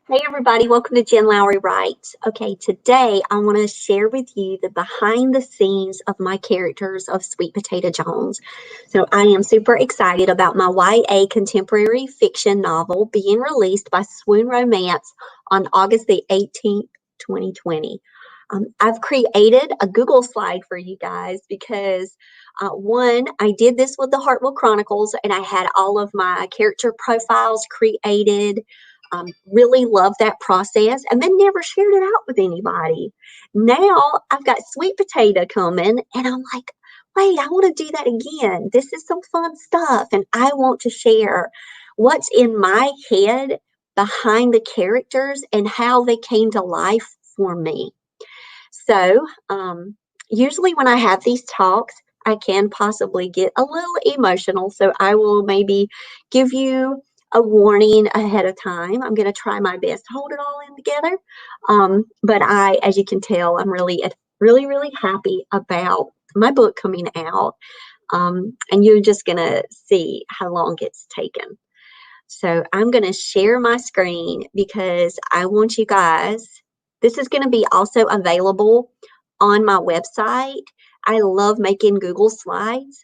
Hey everybody, welcome to Jen Lowry Writes. Okay, today I want to share with you the behind the scenes of my characters of Sweet Potato Jones. So I am super excited about my YA contemporary fiction novel being released by Swoon Romance on August the 18th, 2020. I've created a Google slide for you guys because one, I did this with the Hartwell Chronicles and I had all of my character profiles created. Really love that process and then never shared it out with anybody. Now I've got Sweet Potato coming and I'm like, wait, I want to do that again. This is some fun stuff and I want to share what's in my head behind the characters and how they came to life for me. So usually when I have these talks, I can possibly get a little emotional. So I will maybe give you a warning ahead of time. I'm going to try my best to hold it all in together. But as you can tell, I'm really happy about my book coming out. And you're just going to see how long it's taken. So I'm going to share my screen because I want you guys, this is going to be also available on my website. I love making Google slides.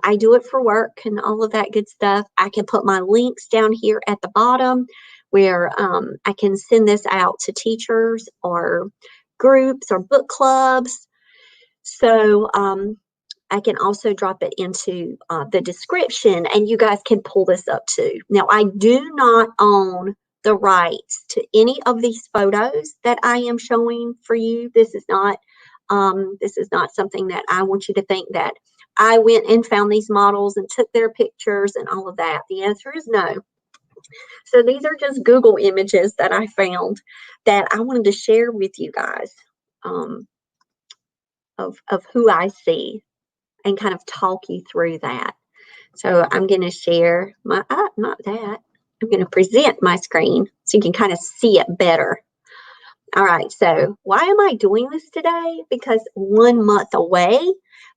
I do it for work and all of that good stuff. I can put my links down here at the bottom where I can send this out to teachers or groups or book clubs. So I can also drop it into the description and you guys can pull this up too. Now, I do not own the rights to any of these photos that I am showing for you. This is not something that I want you to think that I went and found these models and took their pictures and all of that. The answer is no. So these are just Google images that I found that I wanted to share with you guys of who I see and kind of talk you through that. So I'm going to share my, not that, I'm going to present my screen so you can kind of see it better. All right, so why am I doing this today? Because 1 month away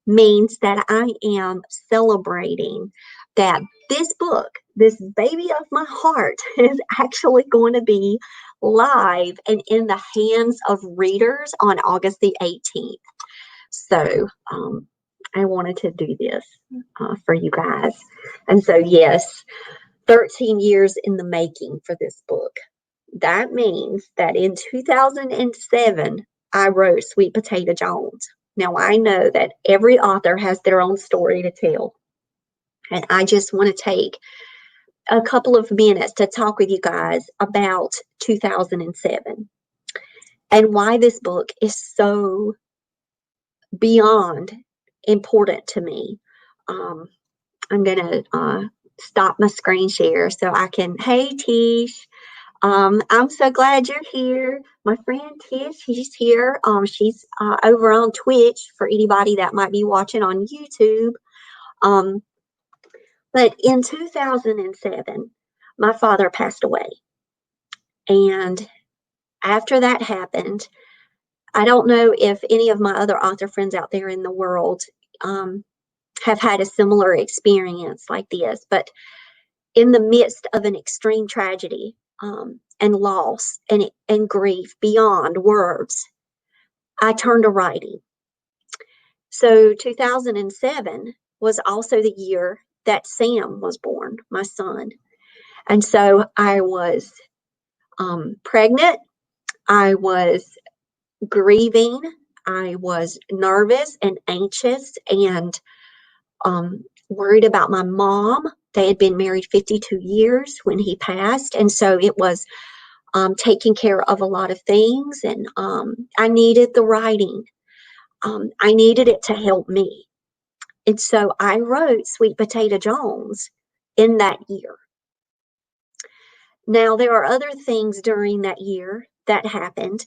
means that I am celebrating that this book, this baby of my heart, is actually going to be live and in the hands of readers on August the 18th. So I wanted to do this for you guys. And so, yes, 13 years in the making for this book. That means that in 2007, I wrote Sweet Potato Jones. Now, I know that every author has their own story to tell. And I just want to take a couple of minutes to talk with you guys about 2007 and why this book is so beyond important to me. I'm going to stop my screen share so I can, hey, Tish. I'm so glad you're here. My friend Tish, she's here. She's over on Twitch for anybody that might be watching on YouTube. But in 2007, my father passed away. And after that happened, I don't know if any of my other author friends out there in the world have had a similar experience like this, but in the midst of an extreme tragedy, and loss and grief beyond words, I turned to writing. So 2007 was also the year that Sam was born, my son. And so I was pregnant. I was grieving. I was nervous and anxious and worried about my mom. They had been married 52 years when he passed. And so it was taking care of a lot of things. And I needed the writing. I needed it to help me. And so I wrote Sweet Potato Jones in that year. Now, there are other things during that year that happened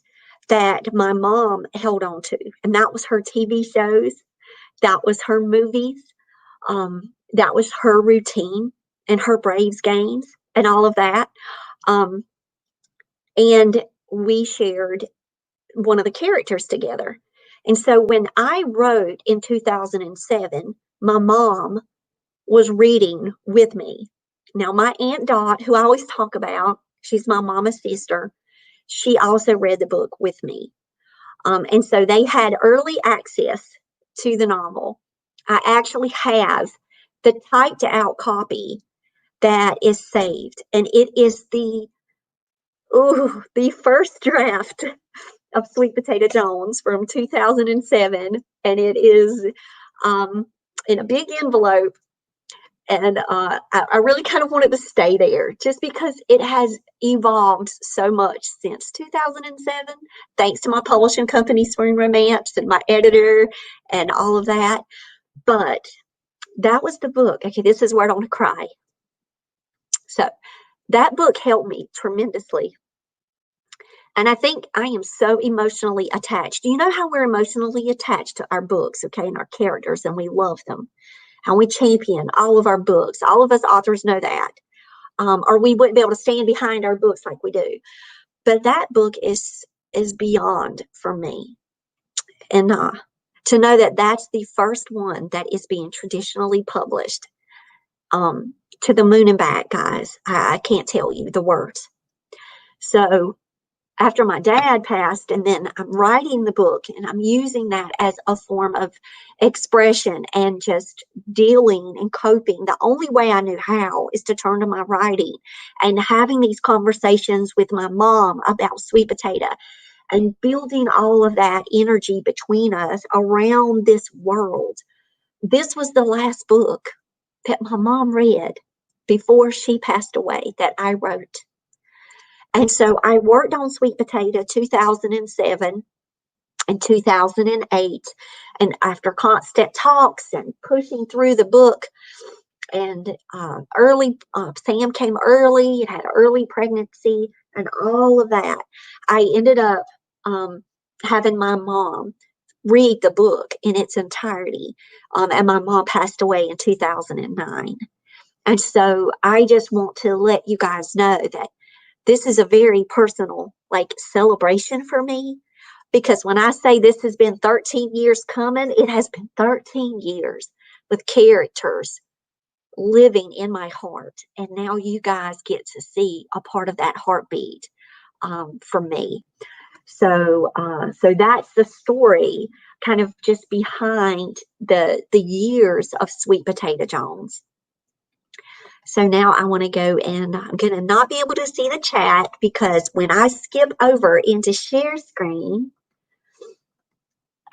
that my mom held on to. And that was her TV shows. That was her movies. That was her routine and her Braves games and all of that. And we shared one of the characters together. And so when I wrote in 2007, my mom was reading with me. Now, my Aunt Dot, who I always talk about, She's my mama's sister. She also read the book with me. And so they had early access to the novel. I actually have the typed out copy that is saved, and it is the first draft of Sweet Potato Jones from 2007, and it is in a big envelope. And I really kind of wanted to stay there just because it has evolved so much since 2007, thanks to my publishing company, Swoon Romance, and my editor and all of that. But that was the book. Okay, this is where I want to cry. So that book helped me tremendously. And I think I am so emotionally attached. You know how we're emotionally attached to our books, okay, and our characters, and we love them. How we champion all of our books. All of us authors know that. Or we wouldn't be able to stand behind our books like we do. But that book is beyond for me. And to know that that's the first one that is being traditionally published, to the moon and back, guys. I can't tell you the words. So after my dad passed, and then I'm writing the book, and I'm using that as a form of expression and just dealing and coping. The only way I knew how is to turn to my writing and having these conversations with my mom about Sweet Potato and building all of that energy between us around this world. This was the last book that my mom read before she passed away that I wrote. And so I worked on Sweet Potato 2007 and 2008. And after constant talks and pushing through the book, and Sam came early, had an early pregnancy, and all of that, I ended up having my mom read the book in its entirety. And my mom passed away in 2009. And so I just want to let you guys know that this is a very personal, celebration for me, because when I say this has been 13 years coming, it has been 13 years with characters living in my heart. And now you guys get to see a part of that heartbeat for me. So that's the story kind of just behind the years of Sweet Potato Jones. So now I want to go, and I'm going to not be able to see the chat because when I skip over into share screen,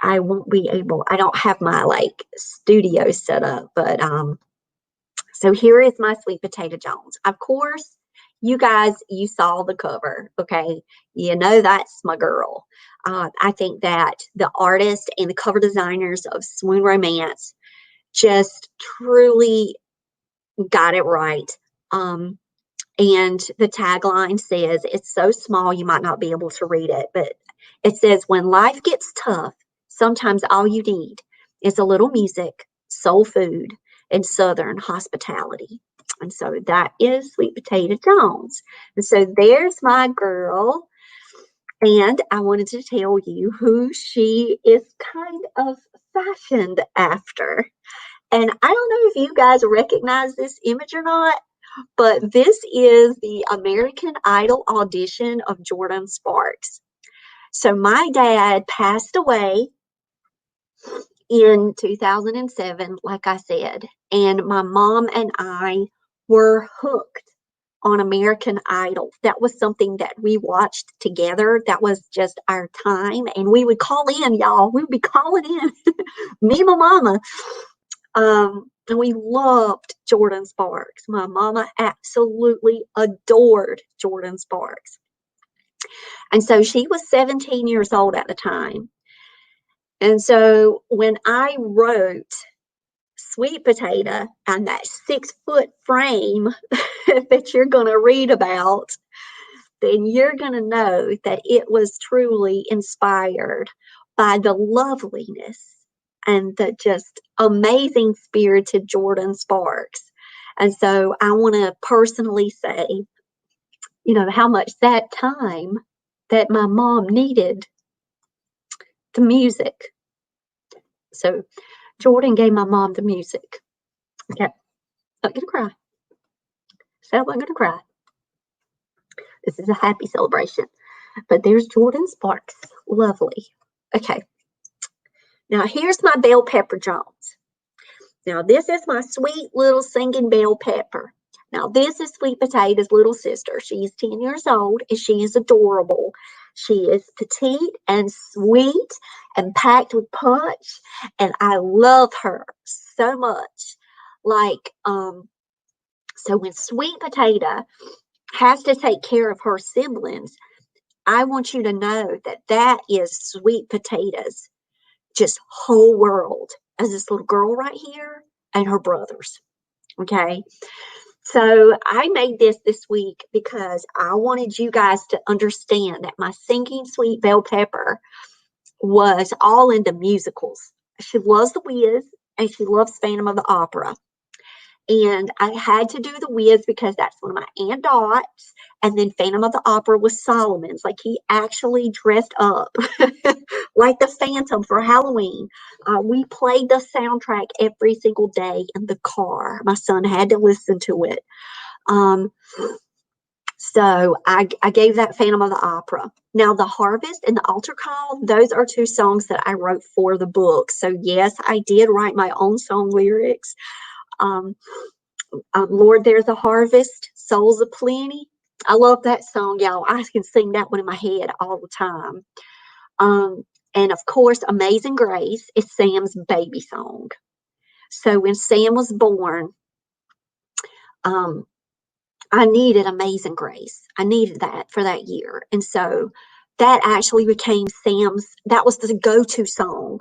I won't be able, I don't have my studio set up, but so here is my Sweet Potato Jones. Of course, you guys, you saw the cover, okay? You know that's my girl. I think that the artist and the cover designers of Swoon Romance just truly got it right. And the tagline says, it's so small you might not be able to read it, but it says, when life gets tough, sometimes all you need is a little music, soul food, and Southern hospitality. And so that is Sweet Potato Jones. And so there's my girl. And I wanted to tell you who she is kind of fashioned after. And I don't know if you guys recognize this image or not, but this is the American Idol audition of Jordan Sparks. So my dad passed away in 2007, like I said, and my mom and I were hooked on American Idol. That was something that we watched together. That was just our time. And we would call in, y'all. We would be calling in, me and my mama. And we loved Jordan Sparks. My mama absolutely adored Jordan Sparks. And so she was 17 years old at the time. And so when I wrote Sweet Potato and that 6-foot frame that you're going to read about, then you're going to know that it was truly inspired by the loveliness and the just amazing spirited Jordan Sparks. And so I want to personally say, how much that time that my mom needed the music. So Jordan gave my mom the music. Okay, I'm going to cry. So I'm going to cry. This is a happy celebration. But there's Jordan Sparks. Lovely. Okay. Now here's my Bell Pepper Jones. Now this is my sweet little singing Bell Pepper. Now this is Sweet Potato's little sister. She is 10 years old and she is adorable. She is petite and sweet and packed with punch, and I love her so much. Like, so when Sweet Potato has to take care of her siblings, I want you to know that that is Sweet Potato's just whole world, as this little girl right here and her brothers. Okay. So I made this week because I wanted you guys to understand that my singing sweet Bell Pepper was all into musicals. She loves The Wiz and she loves Phantom of the Opera. And I had to do The Wiz because that's one of my Aunt Dot's. And then Phantom of the Opera was Solomon's. Like, he actually dressed up like the Phantom for Halloween. We played the soundtrack every single day in the car. My son had to listen to it. So I gave that Phantom of the Opera. Now, The Harvest and The Altar Call, those are two songs that I wrote for the book. So yes, I did write my own song lyrics. Lord, There's a Harvest, Souls Aplenty. I love that song, y'all. I can sing that one in my head all the time. And of course, Amazing Grace is Sam's baby song. So when Sam was born, I needed Amazing Grace. I needed that for that year. And so that actually became that was the go-to song.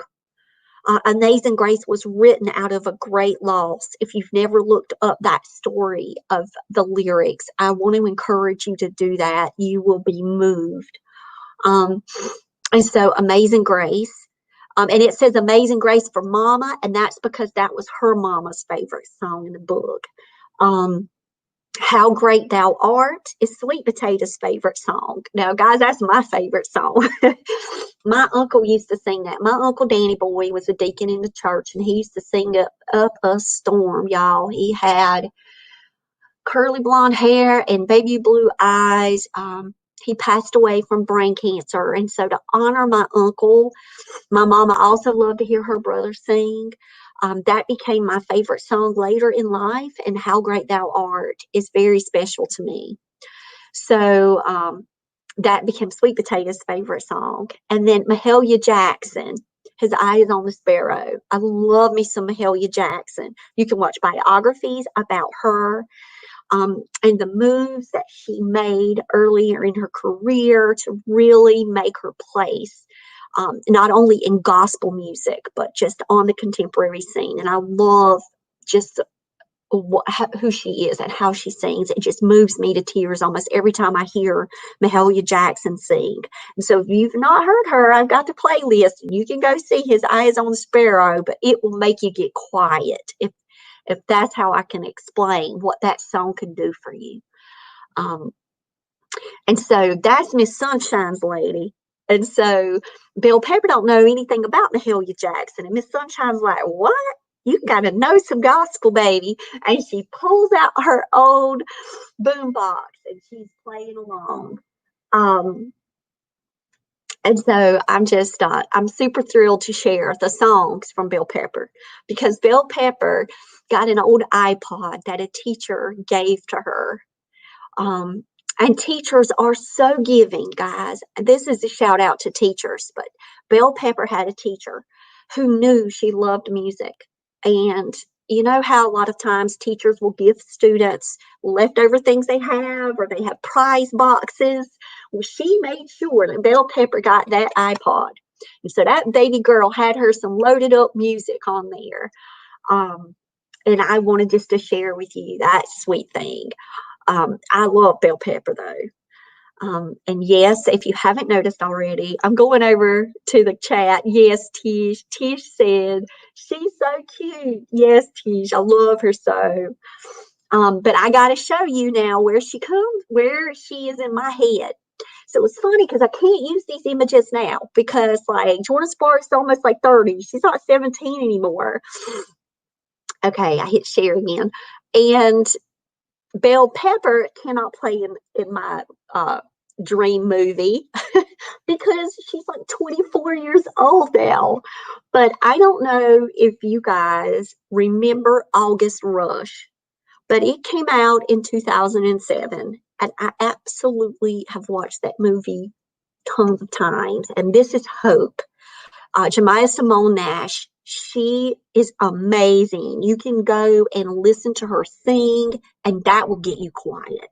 Amazing Grace was written out of a great loss. If you've never looked up that story of the lyrics, I want to encourage you to do that. You will be moved. And so Amazing Grace, and it says Amazing Grace for Mama, and that's because that was her mama's favorite song in the book. How Great Thou Art is Sweet Potato's favorite song. Now, guys, that's my favorite song. My uncle used to sing that. My Uncle Danny Boy was a deacon in the church, and he used to sing up a storm, y'all. He had curly blonde hair and baby blue eyes. He passed away from brain cancer. And so to honor my uncle, my mama also loved to hear her brother sing. That became my favorite song later in life, and How Great Thou Art is very special to me. So that became Sweet Potato's favorite song. And then Mahalia Jackson, His Eye is on the Sparrow. I love me some Mahalia Jackson. You can watch biographies about her and the moves that she made earlier in her career to really make her place. Not only in gospel music, but just on the contemporary scene. And I love just who she is and how she sings. It just moves me to tears almost every time I hear Mahalia Jackson sing. And so if you've not heard her, I've got the playlist. You can go see His Eyes on the Sparrow, but it will make you get quiet if that's how I can explain what that song can do for you. And so that's Miss Sunshine's lady. And so Bell Pepper don't know anything about Mahalia Jackson. And Miss Sunshine's like, what? You got to know some gospel, baby. And she pulls out her old boombox and she's playing along. And so I'm super thrilled to share the songs from Bell Pepper, because Bell Pepper got an old iPod that a teacher gave to her. And teachers are so giving, guys. This is a shout out to teachers, but Bell Pepper had a teacher who knew she loved music. And you know how a lot of times teachers will give students leftover things they have, or they have prize boxes? Well, she made sure that Bell Pepper got that iPod. And so that baby girl had her some loaded up music on there. And I wanted just to share with you that sweet thing. I love Bell Pepper, though. And yes, if you haven't noticed already, I'm going over to the chat. Yes, Tish. Tish said, she's so cute. Yes, Tish, I love her so. But I got to show you now where she is in my head. So it's funny because I can't use these images now because, like, Jordan Sparks is almost like 30. She's not 17 anymore. Okay, I hit share again. And Bell Pepper cannot play in my dream movie because she's like 24 years old now. But I don't know if you guys remember August Rush, but it came out in 2007, and I absolutely have watched that movie tons of times. And this is Hope. Jemiah Simone Nash. She is amazing. You can go and listen to her sing, and that will get you quiet.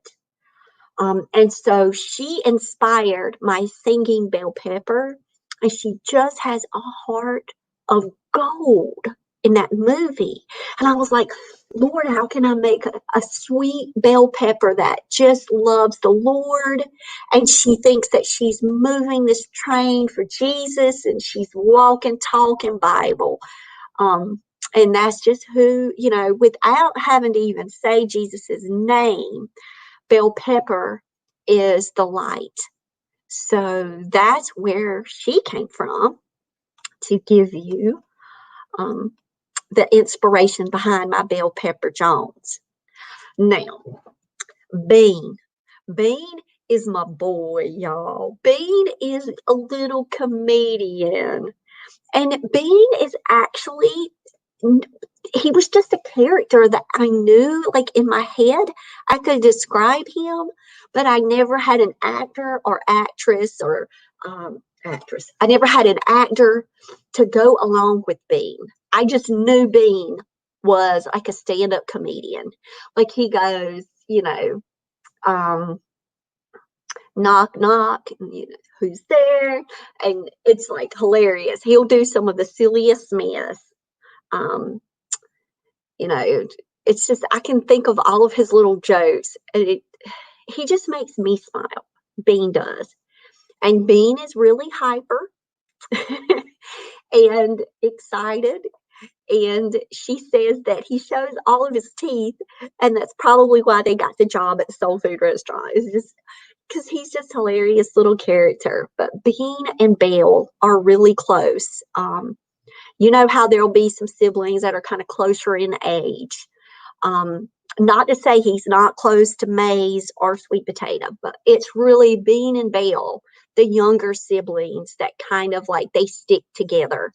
And so she inspired my singing Bell Pepper, and she just has a heart of gold in that movie. And I was like, Lord, how can I make a sweet bell pepper that just loves the Lord? And she thinks that she's moving this train for Jesus, and she's walking, talking Bible. And that's just who, without having to even say Jesus's name, bell pepper is the light. So that's where she came from, to give you the inspiration behind my Bell Pepper Jones. Now, Bean. Bean is my boy, y'all. Bean is a little comedian. And Bean is actually, he was just a character that I knew, like in my head, I could describe him, but I never had an actor or actress or actress. I never had an actor to go along with Bean. I just knew Bean was like a stand-up comedian. Like he goes, knock, knock, and, who's there? And it's like hilarious. He'll do some of the silliest mess. It's just, I can think of all of his little jokes, and he just makes me smile. Bean does. And Bean is really hyper and excited. And she says that he shows all of his teeth, and that's probably why they got the job at the soul food restaurant. It's just because he's just a hilarious little character. But Bean and Belle are really close. You know how there'll be some siblings that are kind of closer in age. Not to say he's not close to Maize or Sweet Potato, but it's really Bean and Belle, the younger siblings, that kind of like they stick together.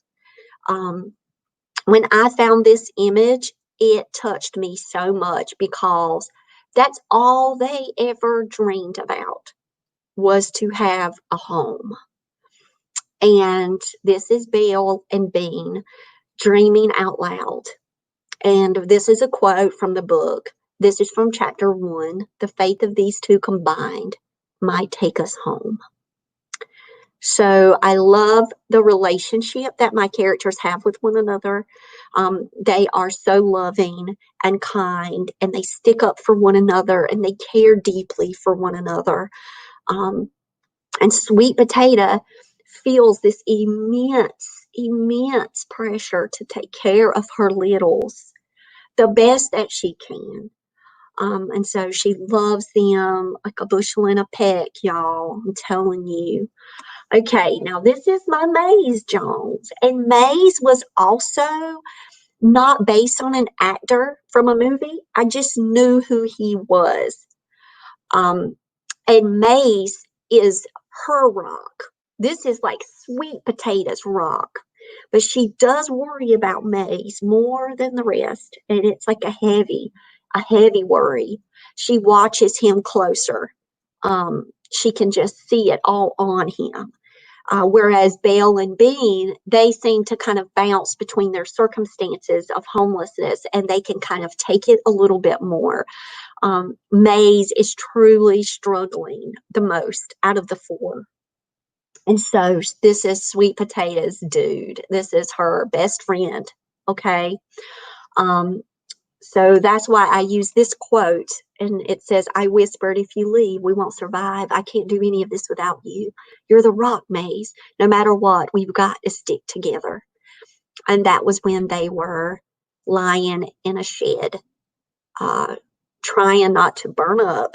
When I found this image, it touched me so much because that's all they ever dreamed about, was to have a home. And this is Belle and Bean dreaming out loud. And this is a quote from the book. This is from chapter 1. The faith of these two combined might take us home. So I love the relationship that my characters have with one another. They are so loving and kind, and they stick up for one another, and they care deeply for one another. And Sweet Potato feels this immense pressure to take care of her littles the best that she can. And so she loves them like a bushel and a peck, y'all. I'm telling you. Okay, now this is my Maize Jones. And Maize was also not based on an actor from a movie. I just knew who he was. And Maize is her rock. This is like Sweet Potato's rock. But she does worry about Maize more than the rest. And it's like a heavy worry. She watches him closer. She can just see it all on him. Whereas Belle and Bean, they seem to kind of bounce between their circumstances of homelessness, and they can kind of take it a little bit more. Maize is truly struggling the most out of the four. And so this is Sweet Potato's dude. This is her best friend. Okay. So that's why I use this quote, and it says, I whispered, if you leave, we won't survive. I can't do any of this without you. You're the rock, Maize. No matter what, we've got to stick together. And that was when they were lying in a shed, trying not to burn up.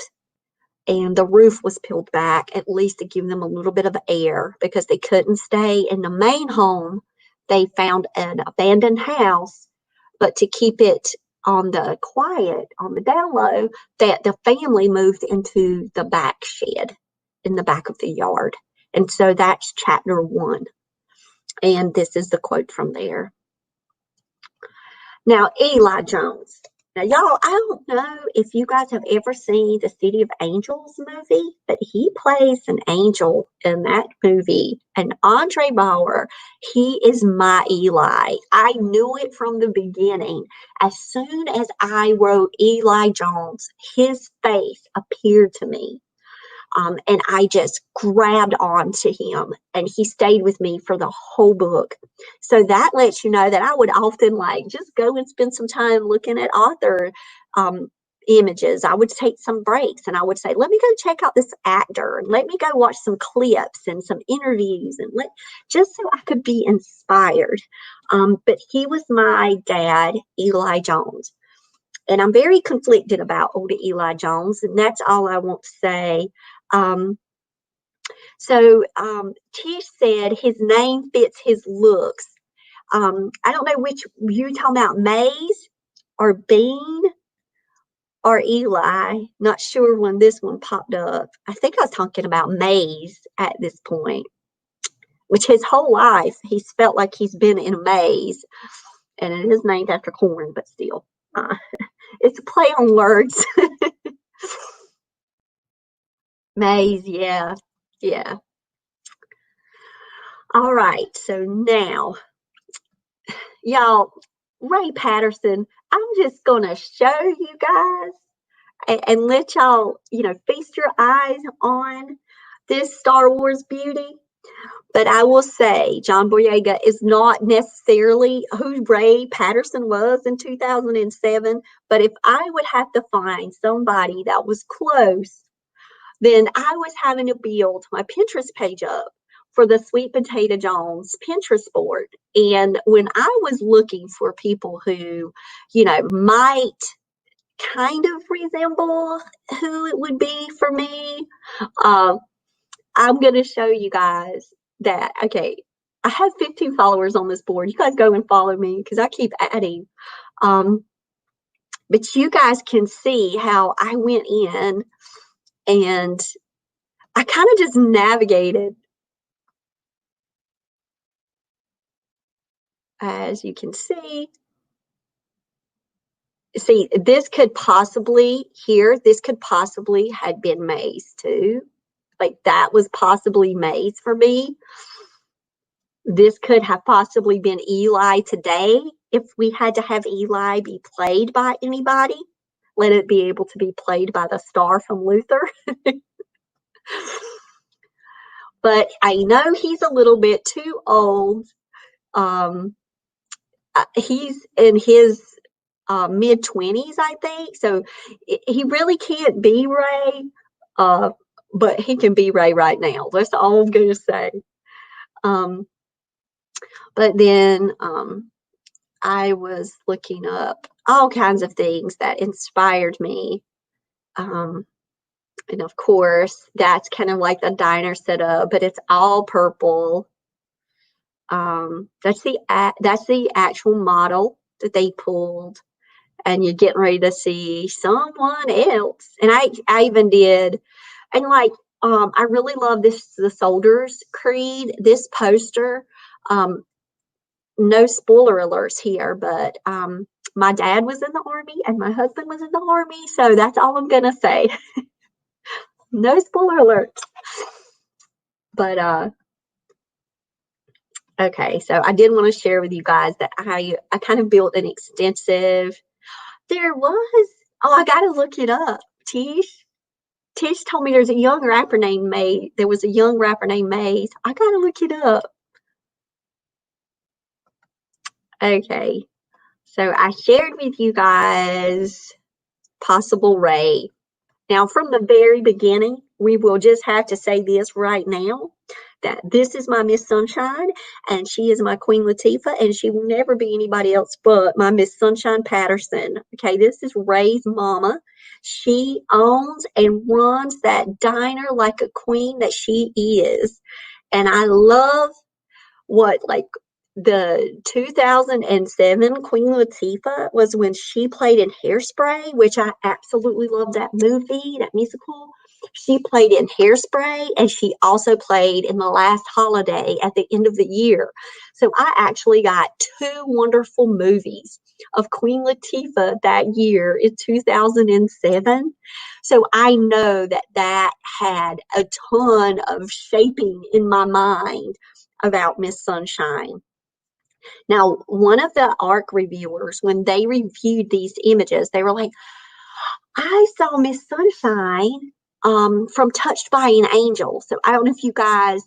And the roof was peeled back, at least to give them a little bit of air, because they couldn't stay in the main home. They found an abandoned house, but to keep it on the quiet, on the down low, that the family moved into the back shed in the back of the yard. And so that's chapter 1. And this is the quote from there. Now, Eli Jones. Now, y'all, I don't know if you guys have ever seen the City of Angels movie, but he plays an angel in that movie. And Andre Bauer, he is my Eli. I knew it from the beginning. As soon as I wrote Eli Jones, his face appeared to me. And I just grabbed on to him, and he stayed with me for the whole book. So that lets you know that I would often just go and spend some time looking at author images. I would take some breaks and I would say, let me go check out this actor, and let me go watch some clips and some interviews, and just so I could be inspired. But he was my dad, Eli Jones. And I'm very conflicted about old Eli Jones, and that's all I want to say. Tish said his name fits his looks. I don't know which you're talking about, Maize or Bean or Eli. Not sure when this one popped up. I think I was talking about Maize at this point, which his whole life he's felt like he's been in a maze, and it is named after corn, but still. It's a play on words. Maize, yeah. All right, so now, y'all, Ray Patterson, I'm just going to show you guys and let y'all, feast your eyes on this Star Wars beauty. But I will say, John Boyega is not necessarily who Ray Patterson was in 2007. But if I would have to find somebody that was close, then I was having to build my Pinterest page up for the Sweet Potato Jones Pinterest board. And when I was looking for people who, might kind of resemble who it would be for me, I'm going to show you guys that, okay, I have 15 followers on this board. You guys go and follow me because I keep adding. But you guys can see how I went in and I kind of just navigated, as you can see. See, this could possibly had been Maize too. That was possibly Maize for me. This could have possibly been Eli today if we had to have Eli be played by anybody. Let it be able to be played by the star from Luther. But I know he's a little bit too old. He's in his mid-20s, I think. So he really can't be Ray, but he can be Ray right now. That's all I'm going to say. But then I was looking up all kinds of things that inspired me. And of course, that's kind of like the diner setup, but it's all purple. That's the actual model that they pulled, and you're getting ready to see someone else. And I even did, and I really love the Soldier's Creed, this poster. No spoiler alerts here, but my dad was in the Army and my husband was in the Army, so that's all I'm gonna say. No spoiler alerts. But okay, so I did want to share with you guys that I kind of built an extensive. I gotta look it up. Tish told me there's a young rapper named Maize. There was a young rapper named Maize. I gotta look it up. Okay, so I shared with you guys possible Ray. Now, from the very beginning, we will just have to say this right now, that this is my Miss Sunshine, and she is my Queen Latifah, and she will never be anybody else but my Miss Sunshine Patterson. Okay, this is Ray's mama. She owns and runs that diner like a queen that she is. And I love what, the 2007 Queen Latifah was when she played in Hairspray, which I absolutely love that movie, that musical. She played in Hairspray, and she also played in The Last Holiday at the end of the year. So I actually got two wonderful movies of Queen Latifah that year in 2007. So I know that that had a ton of shaping in my mind about Miss Sunshine. Now, one of the ARC reviewers, when they reviewed these images, they were like, I saw Miss Sunshine from Touched by an Angel. So I don't know if you guys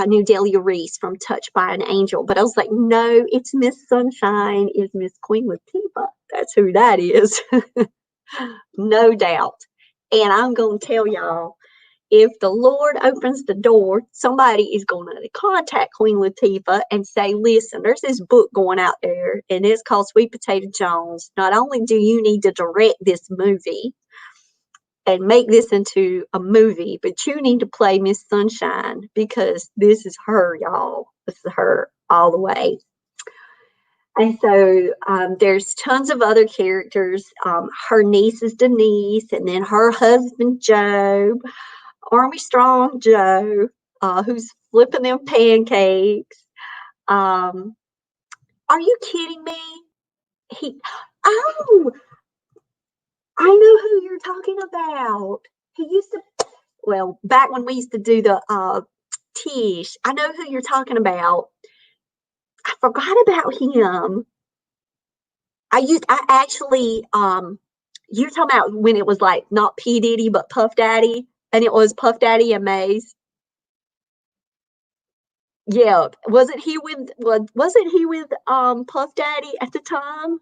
knew Delia Reese from Touched by an Angel, but I was like, no, it's Miss Sunshine is Miss Queen Latifah. That's who that is. No doubt. And I'm going to tell y'all, if the Lord opens the door, somebody is going to contact Queen Latifah and say, listen, there's this book going out there, and it's called Sweet Potato Jones. Not only do you need to direct this movie and make this into a movie, but you need to play Miss Sunshine, because this is her, y'all. This is her all the way. And so there's tons of other characters. Her niece is Denise, and then her husband, Joe. Army Strong Joe, who's flipping them pancakes. Are you kidding me? Oh, I know who you're talking about. He used to, well, back when we used to do the Tish, I know who you're talking about. I forgot about him. I actually, you're talking about when it was like not P. Diddy, but Puff Daddy, and it was Puff Daddy and Maize. Yeah, wasn't he with Puff Daddy at the time?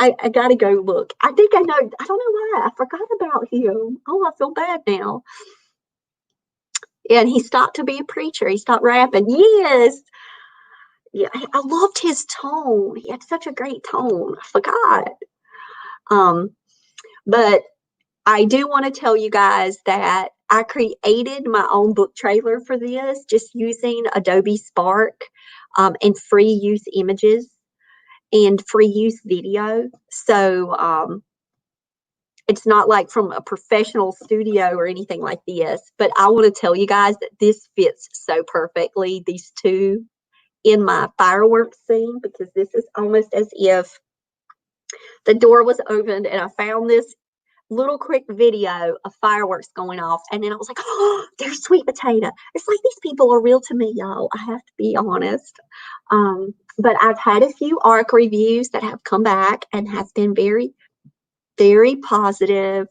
I gotta go look. I think I know. I don't know why I forgot about him. Oh, I feel bad now. And he stopped to be a preacher. He stopped rapping. Yes. Yeah, I loved his tone. He had such a great tone. I forgot. But I do want to tell you guys that I created my own book trailer for this, just using Adobe Spark and free use images and free use video. So it's not like from a professional studio or anything like this, but I want to tell you guys that this fits so perfectly, these two, in my fireworks scene, because this is almost as if the door was opened and I found this little quick video of fireworks going off, and then I was like, oh, there's Sweet Potato. It's like these people are real to me, y'all. I have to be honest. But I've had a few ARC reviews that have come back and have been very, very positive.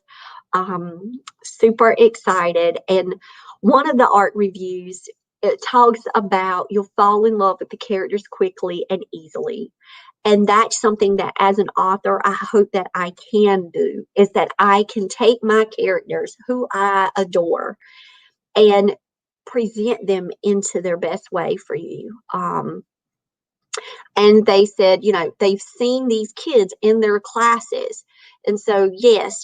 Super excited. And one of the ARC reviews, it talks about you'll fall in love with the characters quickly and easily. And that's something that as an author, I hope that I can do, is that I can take my characters who I adore and present them into their best way for you. And they said, they've seen these kids in their classes. And so, yes,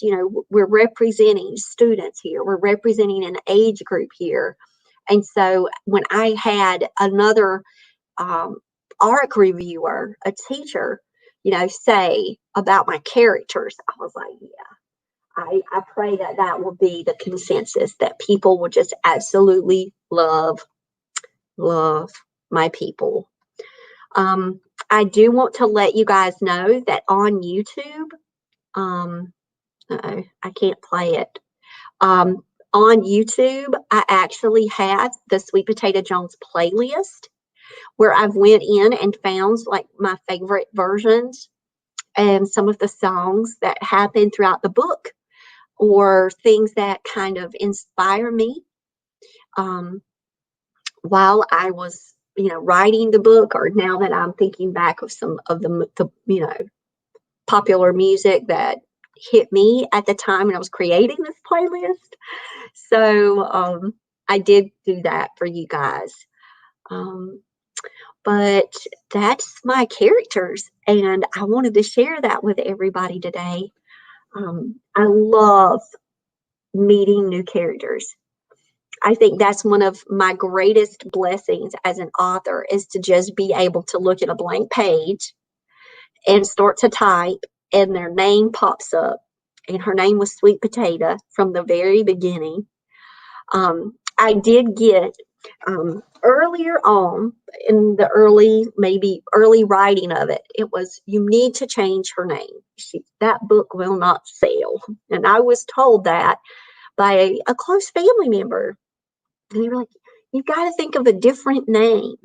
we're representing students here. We're representing an age group here. And so when I had another ARC reviewer, a teacher, say about my characters, I was like, yeah, I pray that that will be the consensus, that people will just absolutely love my people. I do want to let you guys know that on YouTube, I can't play it. On YouTube, I actually have the Sweet Potato Jones playlist, where I've went in and found like my favorite versions and some of the songs that happen throughout the book, or things that kind of inspire me while I was, writing the book, or now that I'm thinking back of some of the popular music that hit me at the time when I was creating this playlist. So I did do that for you guys. But that's my characters, and I wanted to share that with everybody today. I love meeting new characters. I think that's one of my greatest blessings as an author, is to just be able to look at a blank page and start to type, and their name pops up. And her name was Sweet Potato from the very beginning. I did get earlier on in the early writing of it, it was, you need to change her name. That book will not sell. And I was told that by a close family member. And they were like, you got to think of a different name.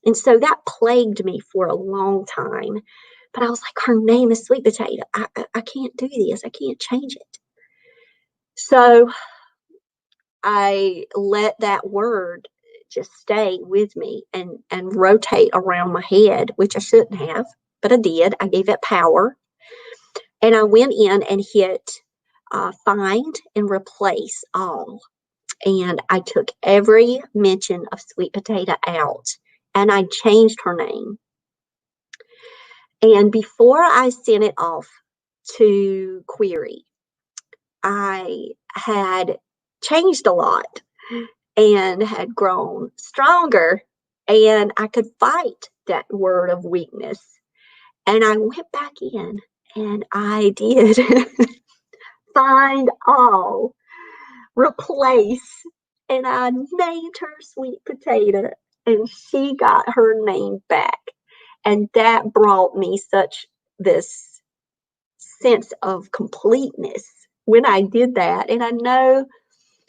And so that plagued me for a long time. But I was like, her name is Sweet Potato. I can't do this. I can't change it. So I let that word just stay with me and rotate around my head, which I shouldn't have, but I did. I gave it power. And I went in and hit find and replace all. And I took every mention of Sweet Potato out, and I changed her name. And before I sent it off to query, I had changed a lot and had grown stronger, and I could fight that word of weakness. And I went back in and I did find all, replace, and I named her Sweet Potato, and she got her name back. And that brought me such this sense of completeness when I did that. And I know,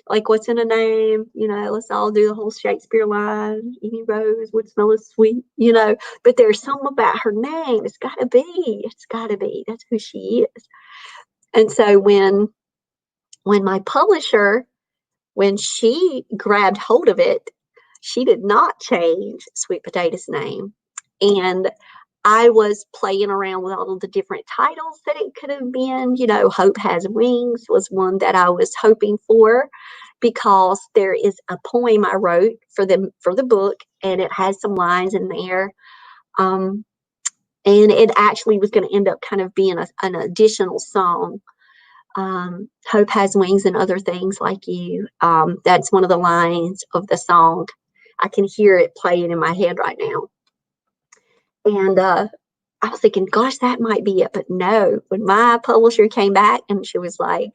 like, what's in a name? Let's all do the whole Shakespeare line. Any rose would smell as sweet, but there's something about her name. It's got to be. That's who she is. And so when my publisher, when she grabbed hold of it, she did not change Sweet Potato's name. And I was playing around with all of the different titles that it could have been. Hope Has Wings was one that I was hoping for, because there is a poem I wrote for the book, and it has some lines in there. And it actually was going to end up kind of being an additional song. Hope has wings and other things like you. That's one of the lines of the song. I can hear it playing in my head right now. And I was thinking, gosh, that might be it. But no, when my publisher came back and she was like,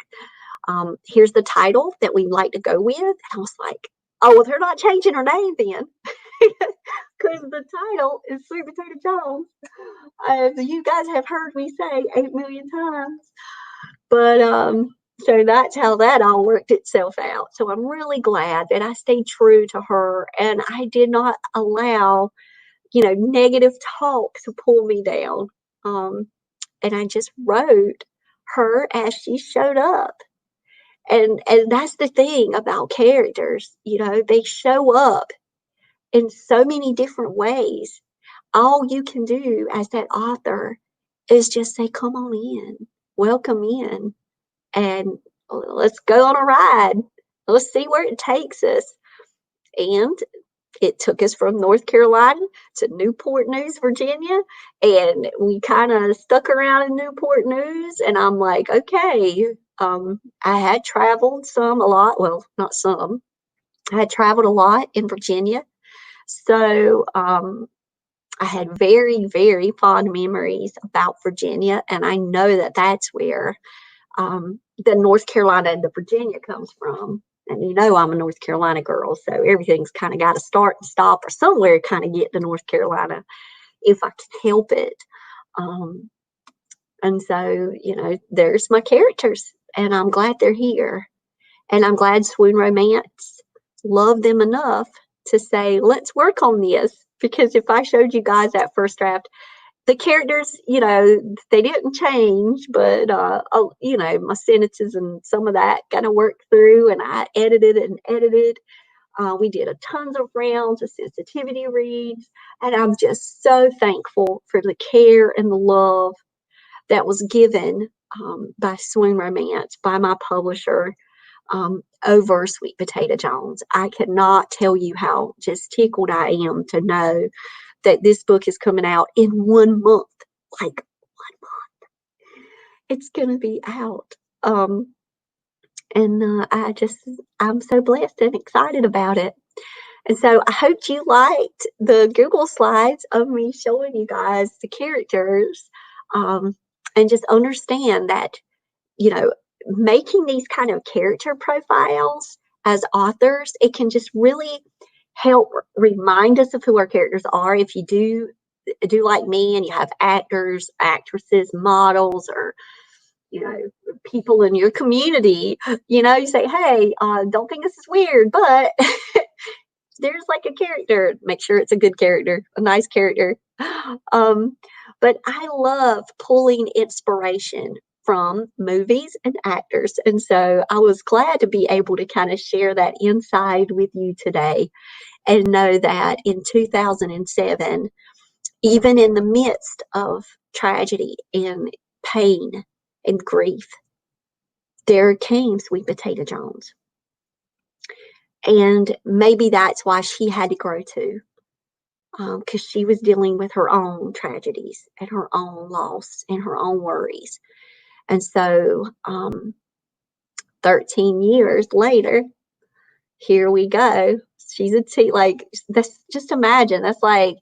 here's the title that we'd like to go with. And I was like, oh, well, they're not changing her name then. Because the title is Sweet Potato Jones. You guys have heard me say 8 million times. But so that's how that all worked itself out. So I'm really glad that I stayed true to her, and I did not allow, negative talk to pull me down. And I just wrote her as she showed up. And that's the thing about characters, they show up in so many different ways. All you can do as that author is just say, come on in, welcome in, and let's go on a ride. Let's see where it takes us. And it took us from North Carolina to Newport News, Virginia, and we kind of stuck around in Newport News. And I'm like, okay, I had traveled a lot. Well, not some. I had traveled a lot in Virginia. So I had very, very fond memories about Virginia, and I know that that's where the North Carolina and the Virginia comes from. And I'm a North Carolina girl, so everything's kind of got to start and stop or somewhere kind of get to North Carolina if I can help it. And so, there's my characters, and I'm glad they're here. And I'm glad Swoon Romance loved them enough to say, let's work on this. Because if I showed you guys that first draft, the characters, they didn't change, but, my sentences and some of that got to work through, and I edited and edited. We did a tons of rounds of sensitivity reads, and I'm just so thankful for the care and the love that was given by Swoon Romance, by my publisher, over Sweet Potato Jones. I cannot tell you how just tickled I am to know that this book is coming out in 1 month. Like 1 month. It's going to be out. And I'm so blessed and excited about it. And so I hope you liked the Google slides of me showing you guys the characters, and just understand that, making these kind of character profiles as authors, it can just really help remind us of who our characters are. If you do like me and you have actors, actresses, models, or people in your community, you say, hey, don't think this is weird, but there's like a character. Make sure it's a good character, a nice character. But I love pulling inspiration from movies and actors. And so I was glad to be able to kind of share that inside with you today, and know that in 2007, even in the midst of tragedy and pain and grief, there came Sweet Potato Jones. And maybe that's why she had to grow too, because she was dealing with her own tragedies and her own loss and her own worries. And so 13 years later, here we go. She's that's, just imagine, that's like,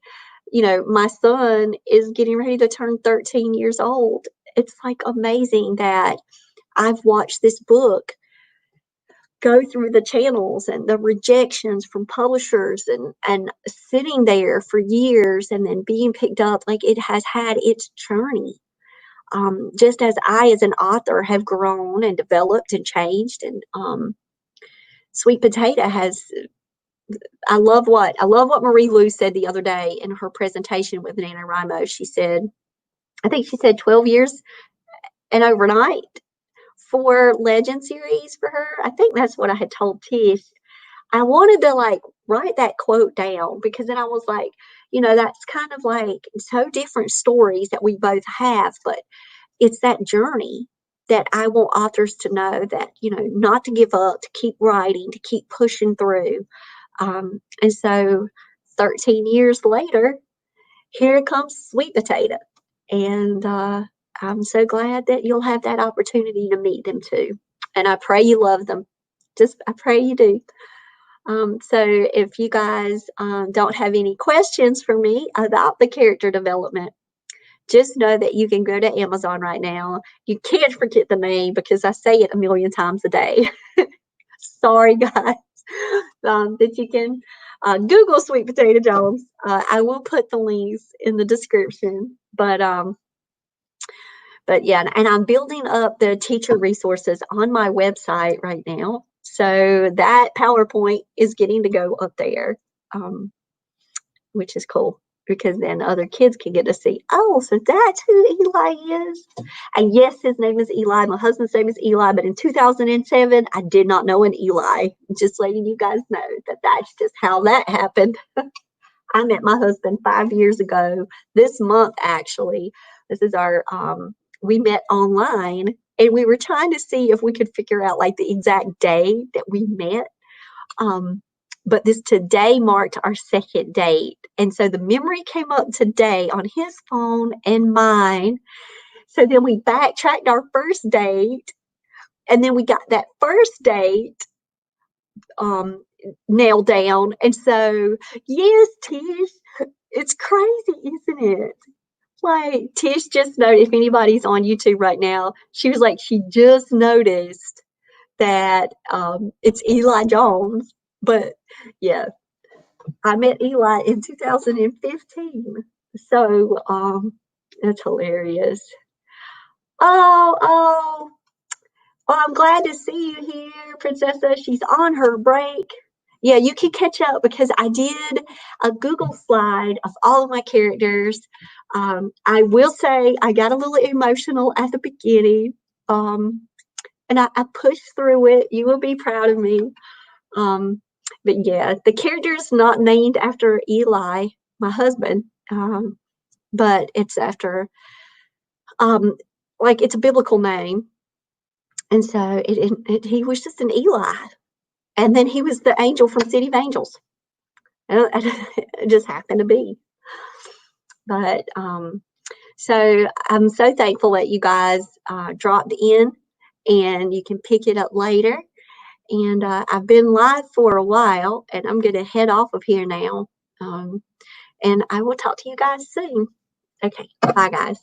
my son is getting ready to turn 13 years old. It's like amazing that I've watched this book go through the channels and the rejections from publishers, and sitting there for years and then being picked up. Like, it has had its journey. Just as I, as an author, have grown and developed and changed. And Sweet Potato has, I love what Marie Lou said the other day in her presentation with NaNoWriMo. She said, I think she said 12 years and overnight for Legend series for her. I think that's what I had told Tish. I wanted to write that quote down, because then I was like, that's kind of like so different stories that we both have, but it's that journey that I want authors to know, that, not to give up, to keep writing, to keep pushing through. And so 13 years later, here comes Sweet Potato. And I'm so glad that you'll have that opportunity to meet them too. And I pray you love them. I pray you do. So if you guys don't have any questions for me about the character development, just know that you can go to Amazon right now. You can't forget the name, because I say it a million times a day. Sorry, guys. That you can Google Sweet Potato Jones. I will put the links in the description. But yeah, and I'm building up the teacher resources on my website right now. So that PowerPoint is getting to go up there, which is cool, because then other kids can get to see, oh, so that's who Eli is. And yes, his name is Eli. My husband's name is Eli. But in 2007, I did not know an Eli. Just letting you guys know that that's just how that happened. I met my husband 5 years ago this month, actually. This is our, we met online, and we were trying to see if we could figure out the exact day that we met. But this today marked our second date. And so the memory came up today on his phone and mine. So then we backtracked our first date, and then we got that first date nailed down. And so, yes, Tish, it's crazy, isn't it? Tish just noticed, if anybody's on YouTube right now, she was like, she just noticed that it's Eli Jones. But yeah, I met Eli in 2015. So that's hilarious. Oh, well, I'm glad to see you here, Princessa. She's on her break. Yeah, you can catch up, because I did a Google slide of all of my characters. I will say I got a little emotional at the beginning, and I pushed through it. You will be proud of me. But yeah, the character is not named after Eli, my husband, but it's after, it's a biblical name. And so he was just an Eli. And then he was the angel from City of Angels. It just happened to be. But so I'm so thankful that you guys dropped in and you can pick it up later. And I've been live for a while, and I'm going to head off of here now. And I will talk to you guys soon. Okay, bye guys.